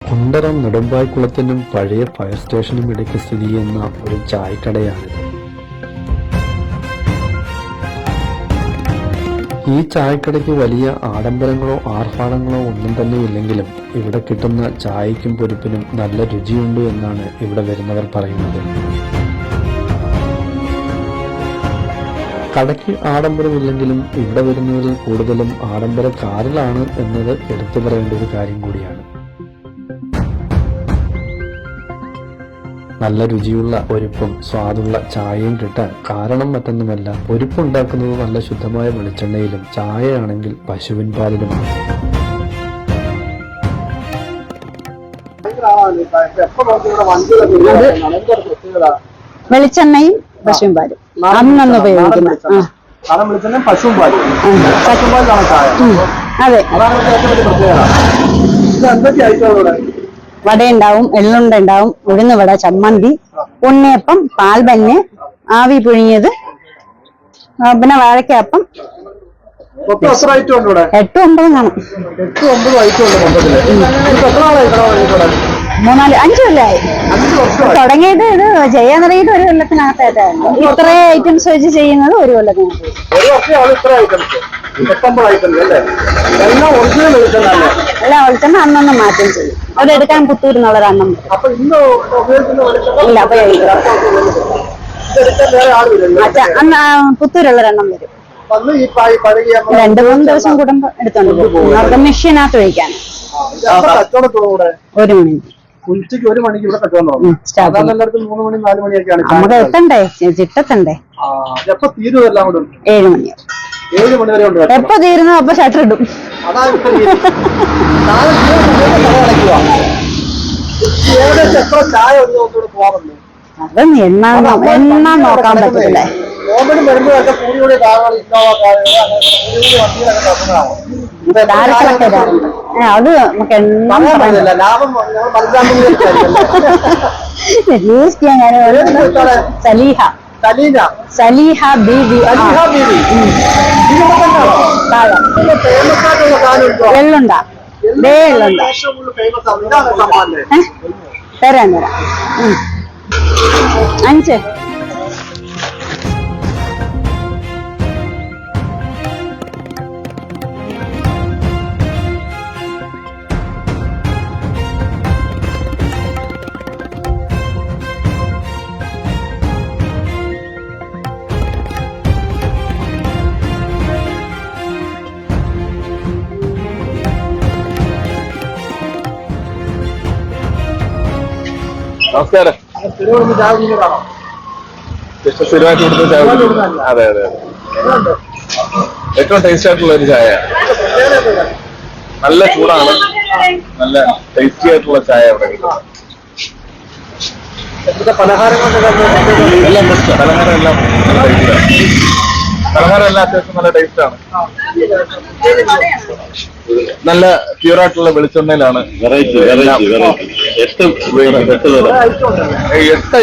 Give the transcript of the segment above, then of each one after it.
കുണ്ടറ നെടുമ്പായ്ക്കുളത്തിനും പഴയ ഫയർ സ്റ്റേഷനും ഇടയ്ക്ക് സ്ഥിതി ചെയ്യുന്ന ഒരു ചായക്കടയാണിത്. ഈ ചായക്കടയ്ക്ക് വലിയ ആഡംബരങ്ങളോ ആർഭാടങ്ങളോ ഒന്നും തന്നെ ഇല്ലെങ്കിലും ഇവിടെ കിട്ടുന്ന ചായയ്ക്കും പൊരിപ്പിനും നല്ല രുചിയുണ്ട് എന്നാണ് ഇവിടെ വരുന്നവർ പറയുന്നത്. കടയ്ക്ക് ആഡംബരമില്ലെങ്കിലും ഇവിടെ വരുന്നതിൽ കൂടുതലും ആഡംബരക്കാരിലാണ് എന്നത് എടുത്തു പറയേണ്ട ഒരു കാര്യം കൂടിയാണ്. നല്ല രുചിയുള്ള പൊരിപ്പും സ്വാദുള്ള ചായയും കിട്ടാൻ കാരണം മറ്റൊന്നുമല്ല, പൊരിപ്പുണ്ടാക്കുന്നത് നല്ല ശുദ്ധമായ വെളിച്ചെണ്ണയിലും ചായയാണെങ്കിൽ പശുവിൻ പാലിലുമാണ്. വെളിച്ചെണ്ണയും പശുവും പാലും അന്നൊന്ന് ഉപയോഗിക്കുന്നത്. അതെ, വടയുണ്ടാവും, എള്ളുണ്ട ഉണ്ടാവും, ഉഴുന്നുവട, ചമ്മന്തി, ഉണ്ണിയപ്പം, പാൽബന്ന്, ആവി പുഴുങ്ങിയത്, പിന്നെ വാഴക്കപ്പം, 8-9 കാണും. 3-4-5 കൊല്ലമായി തുടങ്ങിയിട്ട്. ഇത് ചെയ്യാൻ തുടങ്ങിയിട്ട് 1 കൊല്ലത്തിനകത്തായിട്ടാണ്. ഇത്രയും ഐറ്റംസ് വെച്ച് ചെയ്യുന്നത് 1 കൊല്ലത്തിനകത്ത്. എല്ലാം വെളിച്ചെണ്ണ അന്നൊന്നും മാറ്റം ചെയ്യും. അവിടെ എടുക്കാൻ പുത്തൂരിന്നുള്ളൊരെണ്ണം ഇല്ല, അന്ന് പുത്തൂരുള്ളൊരെണ്ണം വരും. 2-3 ദിവസം കൂടുമ്പോ എടുത്തോണ്ട് പോകും. അവർക്ക് മെഷീനകത്ത് ഒഴിക്കാൻ 1 മണി. ഉച്ചയ്ക്ക് 1 മണിക്ക് ഇവിടെ കട്ടുവന്നോ? നമുക്ക് എത്തണ്ടേ, ചിട്ടെത്തണ്ടേ. എപ്പോ തീരും എല്ലാം കൂടെ? 7 മണി. 7 മണി വരെ ഉണ്ട്. എപ്പോ തീരുന്നോ അപ്പൊ ഷട്ടർ ഇടും. എത്ര ചായ ഒന്നുകൂടെ പോകാറുണ്ട്? അത് എണ്ണാൻ നോക്കാൻ പറ്റത്തില്ലേ. ഗവൺമെന്റ് വരുമ്പോഴൊക്കെ കൂടി അത് നമുക്ക് എണ്ണാൻ ലാഭം സലീഹ ബീബി എള്ളുണ്ട തരാൻ 5. നമസ്കാരം. സ്ഥിരമായിട്ട് കൊടുത്ത ചായ. അതെ അതെ അതെ, ഏറ്റവും ടേസ്റ്റ് ആയിട്ടുള്ള ഒരു ചായ. നല്ല ചൂടാണ്, നല്ല ടേസ്റ്റി ആയിട്ടുള്ള ചായ അവിടെ കിട്ടും. എല്ലാം ബെസ്റ്റ്. പലഹാരം എല്ലാം നല്ല ടേസ്റ്റാണ്. പലഹാരം എല്ലാം അത്യാവശ്യം നല്ല ടേസ്റ്റാണ്. നല്ല പ്യൂറായിട്ടുള്ള വെളിച്ചെണ്ണയിലാണ്. 8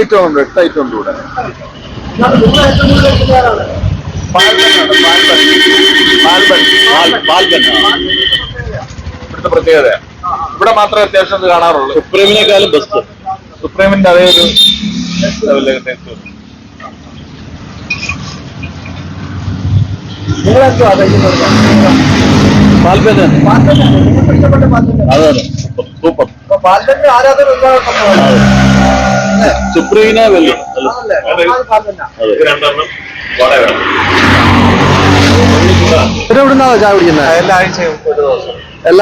ഐറ്റം ഉണ്ട്. 8 ഐറ്റം ഉണ്ട് ഇവിടെ. ഇവിടുത്തെ പ്രത്യേകത ഇവിടെ മാത്രമേ അത്യാവശ്യം ഇത് കാണാറുള്ളൂ. സുപ്രീമിനേക്കാളും ബെസ്റ്റ്. സുപ്രീമിന്റെ അതേ ഒരു ലെവലിലേക്ക് ടേസ്റ്റ് വരും. സുപ്രീന വലിയ ഇവിടുന്നാണോ ചായ കുടിക്കുന്നത്? എല്ലാ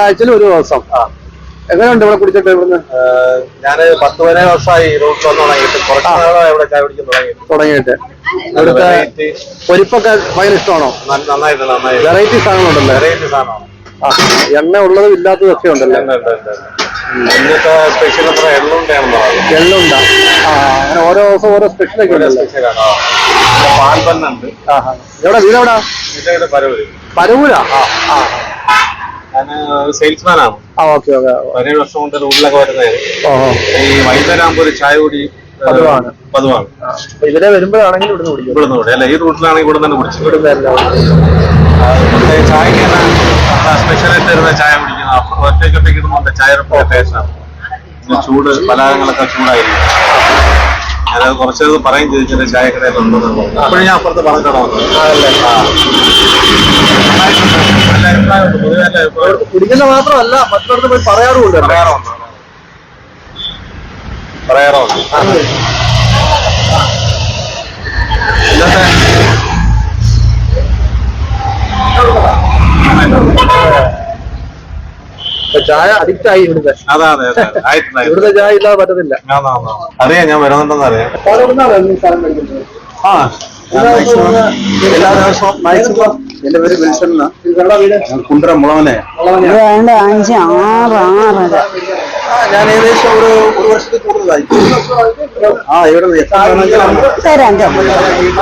ആഴ്ചയിലും 1 ദിവസം. എങ്ങനെയുണ്ട് ഇവിടെ കുടിച്ചിട്ട്? ഇവിടുന്ന് ഞാൻ 10-15 വർഷമായി റൂട്ട് വന്ന് തുടങ്ങിയിട്ട്. കുറച്ച് നാളായി ഇവിടെ ചായ കുടിക്കാൻ തുടങ്ങിയിട്ട്. ഇവിടുത്തെ പൊരിപ്പൊക്കെ ഭയങ്കര ഇഷ്ടമാണോ? നന്നായിട്ട് വെറൈറ്റി സാധനങ്ങളുണ്ടല്ലോ. വെറൈറ്റി സാധനമാണ്. എണ്ണ ഉള്ളതും ഇല്ലാത്തതൊക്കെ ഉണ്ടല്ലോ. ഇന്നത്തെ സ്പെഷ്യൽ എള്ളുണ്ടാണെന്നോ? എള്ളുണ്ട. അങ്ങനെ ഓരോ ദിവസം ഓരോ സ്പെഷ്യലൊക്കെ ഉണ്ടല്ലോ. പാൽബന്നുണ്ട്. എവിടെ വീടെവിടാ? പരവൂരാ? ഞാൻ സെയിൽസ്മാനാണ്. Okay okay. 17 വർഷം കൊണ്ട് റൂട്ടിലൊക്കെ വരുന്നത്. ഈ വൈകുന്നേരം ആകുമ്പോൾ ഒരു ചായ കൂടി പതിവാണ്. ഇതിലെ വരുമ്പോഴാണെങ്കിൽ ഇവിടുന്ന് കുടിക്കും. അല്ല, ഈ റൂട്ടിലാണെങ്കിൽ ഇവിടെ തന്നെ കുടിച്ചു. ചായക്ക് സ്പെഷ്യലായിട്ട് വരുന്ന ചായ കുടിക്കുന്നത്. ഒറ്റയ്ക്ക് ഇടുമ്പോൾ ചായ ടേസ്റ്റാണ്. പിന്നെ ചൂട് പലഹാരങ്ങളൊക്കെ ചൂടായിരിക്കും. ഞാനത് കുറച്ചത് പറയും ചെയ്തു ചില ചായക്കടയിൽ ഉണ്ടെന്ന് പറഞ്ഞു. അപ്പോഴും ഞാൻ അപ്പുറത്ത് പറഞ്ഞിട്ടാണോ കുടിക്കുന്ന മാത്രമല്ല മറ്റുള്ളവർക്ക് പോയി പറയാറുമുണ്ട്. പറയാറുണ്ട്. ചായ അഡിക്റ്റ് ആയി ഇവിടുത്തെ. അതെ അതെ അതെ ആയിട്ടുണ്ട്. ഇവിടുത്തെ ചായ ഇല്ലാതെ പറ്റത്തില്ല. അറിയാം, ഞാൻ വരുന്നുണ്ടെന്ന് അറിയാം. ആ എല്ലാ ദിവസവും മാക്സിമം. എന്റെ പേര് വിൽസൺ എന്നാ. കുണ്ടറ മുളവനെ. 2, 5, 6, 6. ഞാൻ ഏകദേശം ഒരു വർഷത്തിൽ കൂടുതലായി. ഇവിടെ തരാം.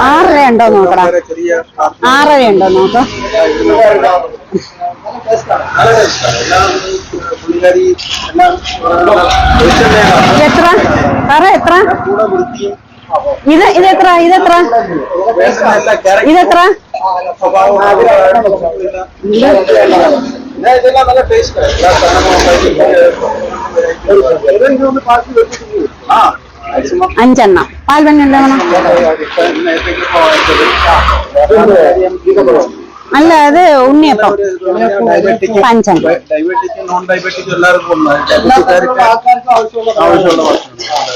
6 ഉണ്ടോ നോക്കടാ. 6 ഉണ്ടോ നോക്കാം. എത്ര പറ, എത്ര ഇതെത്ര ഇതെത്ര നല്ല ടേസ്റ്റ്. 5 പാൽ തന്നെ ഉണ്ടാവണം. അല്ല, അത് ഉണ്ണിയപ്പം 5. ഡയബറ്റിക് നോൺ ഡയബറ്റിക് എല്ലാവർക്കും ആവശ്യമുള്ള